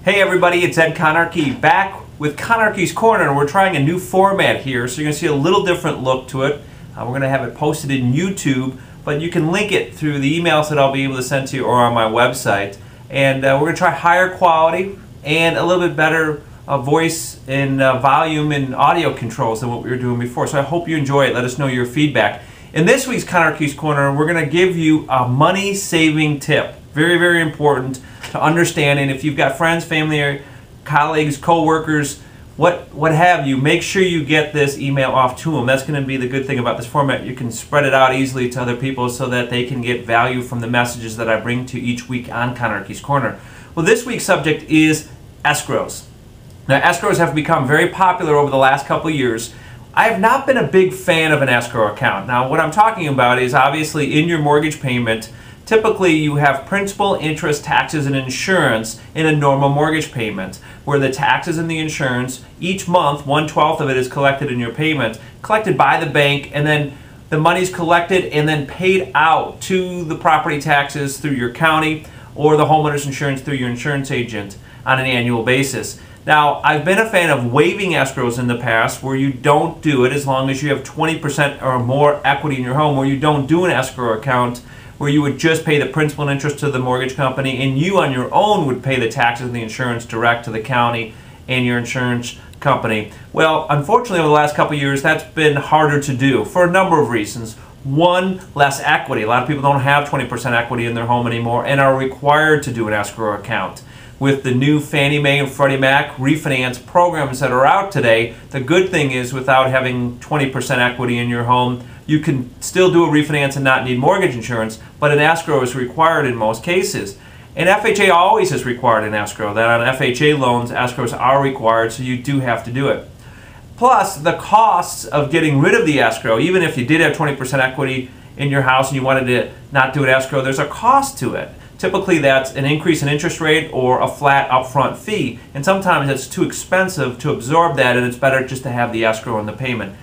Hey everybody, it's Ed Conarchy back with Conarchys Corner, and we're trying a new format here, so you're going to see a little different look to it. We're going to have it posted in YouTube, but you can link it through the emails that I'll be able to send to you or on my website. And we're going to try higher quality and a little bit better voice and volume and audio controls than what we were doing before. So I hope you enjoy it. Let us know your feedback. In this week's Conarchys Corner, we're going to give you a money-saving tip. Very, very important to understand. And if you've got friends, family, or colleagues, co-workers, what have you, make sure you get this email off to them. That's going to be the good thing about this format. You can spread it out easily to other people so that they can get value from the messages that I bring to each week on Conarchys Corner. Well, this week's subject is escrows. Now, escrows have become very popular over the last couple of years. I have not been a big fan of an escrow account. Now, what I'm talking about is obviously in your mortgage payment, typically you have principal, interest, taxes, and insurance in a normal mortgage payment, where the taxes and the insurance, each month, 1/12 of it is collected in your payment, collected by the bank, and then the money's collected and then paid out to the property taxes through your county or the homeowner's insurance through your insurance agent on an annual basis. Now, I've been a fan of waiving escrows in the past, where you don't do it as long as you have 20% or more equity in your home, where you don't do an escrow account, where you would just pay the principal and interest to the mortgage company, and you on your own would pay the taxes and the insurance direct to the county and your insurance company. Well, unfortunately, over the last couple of years, that's been harder to do for a number of reasons. One, less equity. A lot of people don't have 20% equity in their home anymore and are required to do an escrow account. With the new Fannie Mae and Freddie Mac refinance programs that are out today, the good thing is without having 20% equity in your home, you can still do a refinance and not need mortgage insurance, but an escrow is required in most cases. And FHA always is required an escrow. That on FHA loans, escrows are required, so you do have to do it. Plus, the costs of getting rid of the escrow, even if you did have 20% equity in your house and you wanted to not do an escrow, there's a cost to it. Typically that's an increase in interest rate or a flat upfront fee, and sometimes it's too expensive to absorb that, and it's better just to have the escrow and the payment.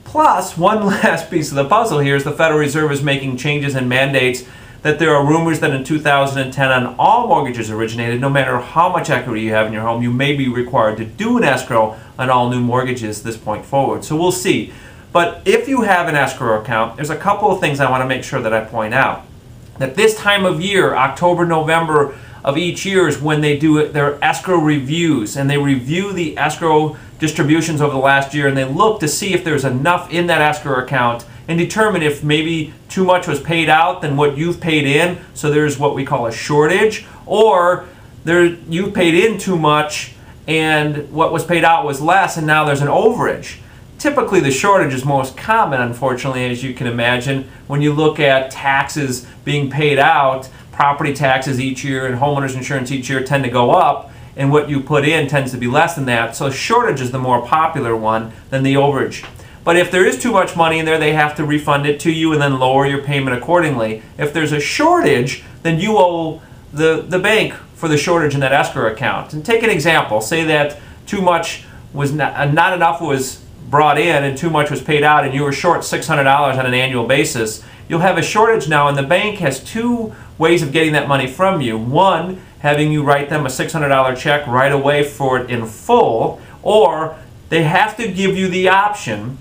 Plus, one last piece of the puzzle here is the Federal Reserve is making changes and mandates that there are rumors that in 2010 on all mortgages originated, no matter how much equity you have in your home, you may be required to do an escrow on all new mortgages this point forward. So we'll see. But if you have an escrow account, there's a couple of things I want to make sure that I point out. That this time of year, October, November of each year, is when they do their escrow reviews, and they review the escrow distributions over the last year, and they look to see if there's enough in that escrow account and determine if maybe too much was paid out than what you've paid in, so there's what we call a shortage, or you paid in too much and what was paid out was less and now there's an overage. Typically the shortage is most common, unfortunately, as you can imagine. When you look at taxes being paid out, property taxes each year and homeowners insurance each year tend to go up, and what you put in tends to be less than that. So shortage is the more popular one than the overage. But if there is too much money in there, they have to refund it to you and then lower your payment accordingly. If there's a shortage, then you owe the bank for the shortage in that escrow account. And take an example. Say that too much was not enough was brought in and too much was paid out, and you were short $600 on an annual basis. You'll have a shortage now, and the bank has two ways of getting that money from you. One, having you write them a $600 check right away for it in full, or they have to give you the option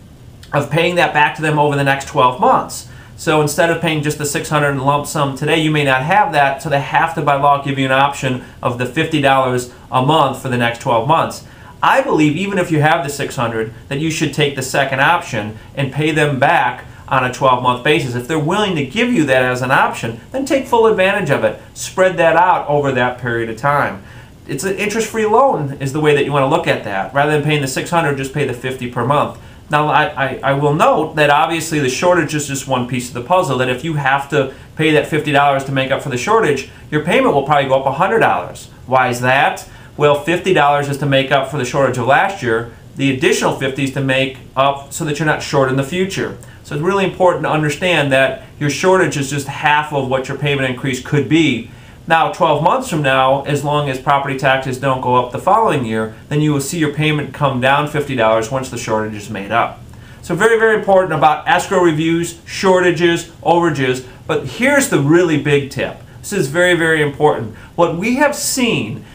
of paying that back to them over the next 12 months. So instead of paying just the $600 in lump sum today, you may not have that, so they have to by law give you an option of the $50 a month for the next 12 months. I believe even if you have the $600, that you should take the second option and pay them back on a 12-month basis. If they're willing to give you that as an option, then take full advantage of it. Spread that out over that period of time. It's an interest-free loan is the way that you want to look at that. Rather than paying the $600, just pay the $50 per month. Now, I will note that obviously the shortage is just one piece of the puzzle, that if you have to pay that $50 to make up for the shortage, your payment will probably go up $100. Why is that? Well, $50 is to make up for the shortage of last year. The additional $50 is to make up so that you're not short in the future. So it's really important to understand that your shortage is just half of what your payment increase could be. Now, 12 months from now, as long as property taxes don't go up the following year, then you will see your payment come down $50 once the shortage is made up. So very, very important about escrow reviews, shortages, overages. But here's the really big tip. This is very, very important. What we have seen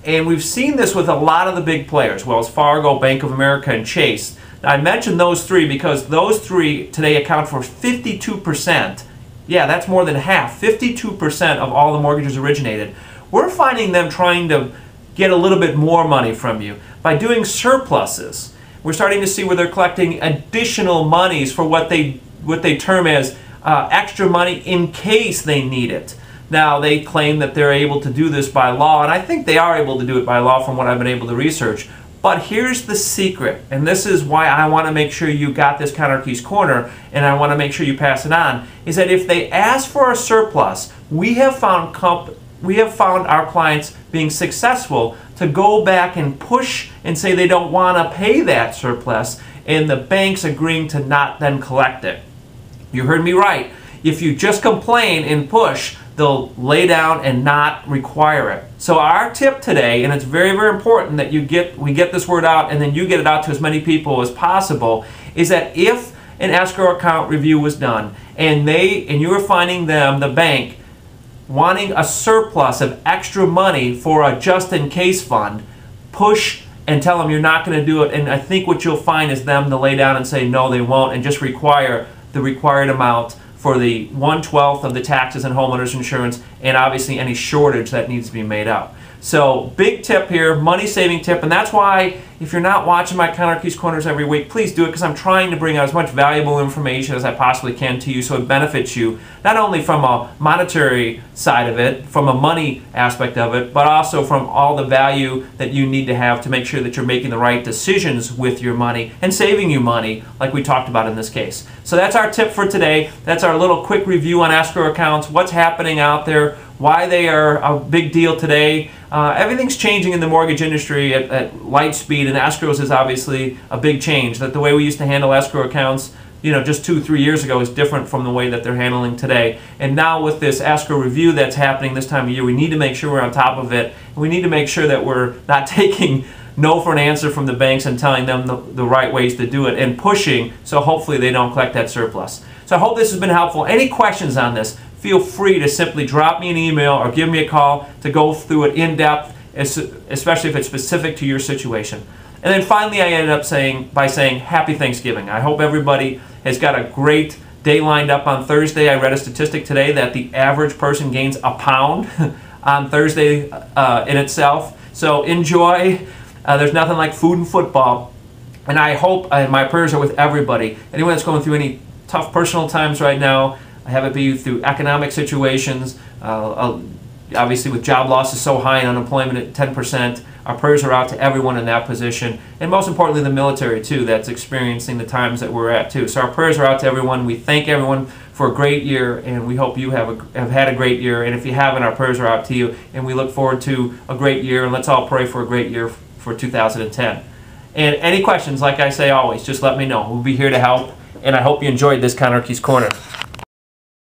And we've seen this with a lot of the big players, Wells Fargo, Bank of America, and Chase. Now, I mentioned those three because those three today account for 52%. Yeah, that's more than half. 52% of all the mortgages originated. We're finding them trying to get a little bit more money from you by doing surpluses. We're starting to see where they're collecting additional monies for what they term as extra money in case they need it. Now, they claim that they're able to do this by law, and I think they are able to do it by law from what I've been able to research. But here's the secret, and this is why I want to make sure you got this Conarchys Corner, and I want to make sure you pass it on, is that if they ask for a surplus, we have found our clients being successful to go back and push and say they don't want to pay that surplus, and the bank's agreeing to not then collect it. You heard me right. If you just complain and push, they'll lay down and not require it. So our tip today, and it's very, very important that we get this word out and then you get it out to as many people as possible, is that if an escrow account review was done and you were finding them, the bank, wanting a surplus of extra money for a just-in-case fund, push and tell them you're not going to do it. And I think what you'll find is them to lay down and say no, they won't, and just require the required amount for the 1/12 of the taxes and homeowners insurance, and obviously any shortage that needs to be made up. So big tip here, money saving tip, and that's why if you're not watching my Conarchys Corners every week, please do it, because I'm trying to bring out as much valuable information as I possibly can to you so it benefits you, not only from a monetary side of it, from a money aspect of it, but also from all the value that you need to have to make sure that you're making the right decisions with your money and saving you money like we talked about in this case. So that's our tip for today. That's our little quick review on escrow accounts, what's happening out there, why they are a big deal today. Everything's changing in the mortgage industry at light speed, and escrows is obviously a big change. That the way we used to handle escrow accounts, just 2-3 years ago is different from the way that they're handling today. And now with this escrow review that's happening this time of year, we need to make sure we're on top of it. And we need to make sure that we're not taking no for an answer from the banks and telling them the right ways to do it and pushing so hopefully they don't collect that surplus. So I hope this has been helpful. Any questions on this, feel free to simply drop me an email or give me a call to go through it in depth, especially if it's specific to your situation. And then finally, I ended up by saying Happy Thanksgiving. I hope everybody has got a great day lined up on Thursday. I read a statistic today that the average person gains a pound on Thursday in itself. So enjoy. There's nothing like food and football. And I hope, my prayers are with everybody. Anyone that's going through any tough personal times right now, I have it be through economic situations, obviously with job losses so high and unemployment at 10%, our prayers are out to everyone in that position, and most importantly the military too, that's experiencing the times that we're at too. So our prayers are out to everyone. We thank everyone for a great year, and we hope you have had a great year, and if you haven't, our prayers are out to you, and we look forward to a great year, and let's all pray for a great year for 2010. And any questions, like I say always, just let me know. We'll be here to help, and I hope you enjoyed this Conarchys Corner.